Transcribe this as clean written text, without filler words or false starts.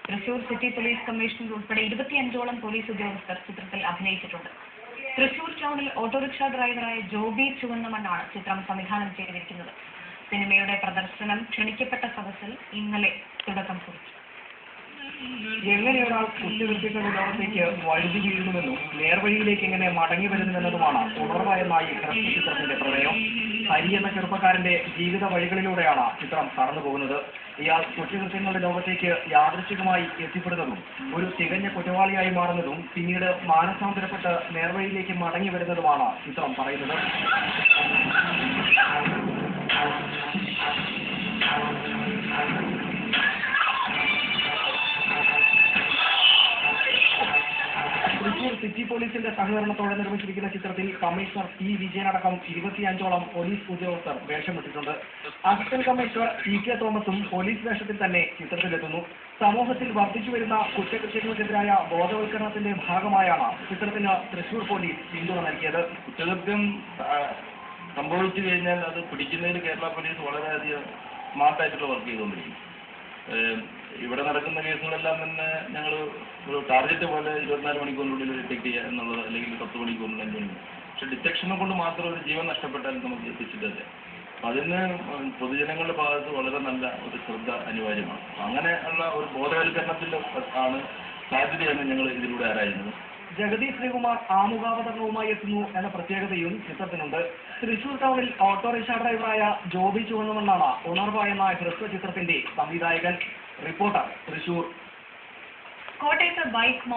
Thrissur city police commissioner ഉൾപ്പെടെ 25ഓളം police ഉദ്യോഗസ്ഥർ ചിത്രത്തിൽ അഭിനയിച്ചിട്ടുണ്ട്. തൃശൂർ ടൗണിൽ ഓട്ടോറിക്ഷ ഡ്രൈവറായ ജോബി ചുവന്നമണ്ണാണ് ചിത്രം സംവിധാനം ചെയ്തിരിക്കുന്നത്. സിനിമയുടെ പ്രദർശനം ക്ഷണിക്കപ്പെട്ട സദസ്സിൽ ഇന്നലെ തുടക്കം കുറിച്ചു. എങ്ങനെ ഒരാൾ കുറ്റകൃത്യങ്ങളുടെ ലോകത്തേക്ക് വഴുതി വീഴുന്നുവെന്നും നേർവഴിയിലേക്ക് എങ്ങനെ മടങ്ങി വരുന്നുവെന്നതുമാണ് ഉണർവായി ചിത്രത്തിന്റെ പ്രമേയം. ഹരി എന്ന ചെറുപ്പക്കാരന്റെ ജീവിത വഴികളിലൂടെയാണ് ചിത്രം കടന്നു പോകുന്നത്. ഇയാൾ കുറ്റകൃത്യങ്ങളുടെ ലോകത്തേക്ക് യാദൃച്ഛികമായി എത്തിപ്പെടുന്നതും ഒരു തികഞ്ഞ കുറ്റവാളിയായി മാറുന്നതും പിന്നീട് മാനസാന്തരപ്പെട്ട് നേർവഴിയിലേക്ക് മടങ്ങി വരുന്നതുമാണ് ചിത്രം പറയുന്നത്. തൃശൂർ സിറ്റി പോലീസിന്റെ സഹകരണത്തോടെ നിർമ്മിച്ചിരിക്കുന്ന ചിത്രത്തിൽ കമ്മീഷണർ ടി വിജയനടക്കം 25ഓളം പോലീസ് ഉദ്യോഗസ്ഥർ വേഷമിട്ടിട്ടുണ്ട്. അസിസ്റ്റന്റ് കമ്മീഷണർ CK തോമസും പോലീസ് വേഷത്തിൽ തന്നെ ചിത്രത്തിലെത്തുന്നു. സമൂഹത്തിൽ വർദ്ധിച്ചു വരുന്ന കുറ്റകൃത്യങ്ങൾക്കെതിരായ ബോധവൽക്കരണത്തിന്റെ ഭാഗമായാണ് ചിത്രത്തിന് തൃശൂർ പോലീസ് പിന്തുണ നൽകിയത്. കുറ്റകൃത്യം സംഭവിച്ചു കഴിഞ്ഞാൽ അത് പിടിക്കുന്നതിന് കേരള പോലീസ് വളരെയധികം സ്മാർട്ടായിട്ടുള്ള വർക്ക് ചെയ്തുകൊണ്ടിരിക്കും. ഇവിടെ നടക്കുന്ന കേസുകളെല്ലാം തന്നെ ഞങ്ങൾ ഒരു ടാർഗറ്റ് പോലെ 24 മണിക്കൂറിനുള്ളിൽ ഡിറ്റക്ട് ചെയ്യുക എന്നുള്ളത്, അല്ലെങ്കിൽ 10 മണിക്കൂറിനുള്ളിൽ 5 മണിക്കൂർ. പക്ഷെ ഡിറ്റക്ഷനെ കൊണ്ട് മാത്രം ഒരു ജീവൻ നഷ്ടപ്പെട്ടാലും നമുക്ക് എത്തിച്ചിട്ടില്ല. അപ്പം അതിന് പൊതുജനങ്ങളുടെ ഭാഗത്ത് വളരെ നല്ല ഒരു ശ്രദ്ധ അനിവാര്യമാണ്. അങ്ങനെ ഉള്ള ഒരു ബോധവൽക്കരണത്തിൻ്റെ ആണ് സാധ്യതയാണ് ഞങ്ങൾ ഇതിലൂടെ ആരായുന്നത്. ജഗതി ശ്രീകുമാർ ആമുഖാവതരണവുമായി എത്തുന്നു എന്ന പ്രത്യേകതയും ചിത്രത്തിനുണ്ട്. തൃശൂർ ടൗണിൽ ഓട്ടോറിക്ഷ ഡ്രൈവറായ ജോബി ചുവന്നമണ്ണാണ് ഉണർവ എന്ന ഹ്രസ്വ ചിത്രത്തിന്റെ സംവിധായകൻ. റിപ്പോർട്ടർ, തൃശൂർ. കോട്ടയത്ത് ബൈക്ക്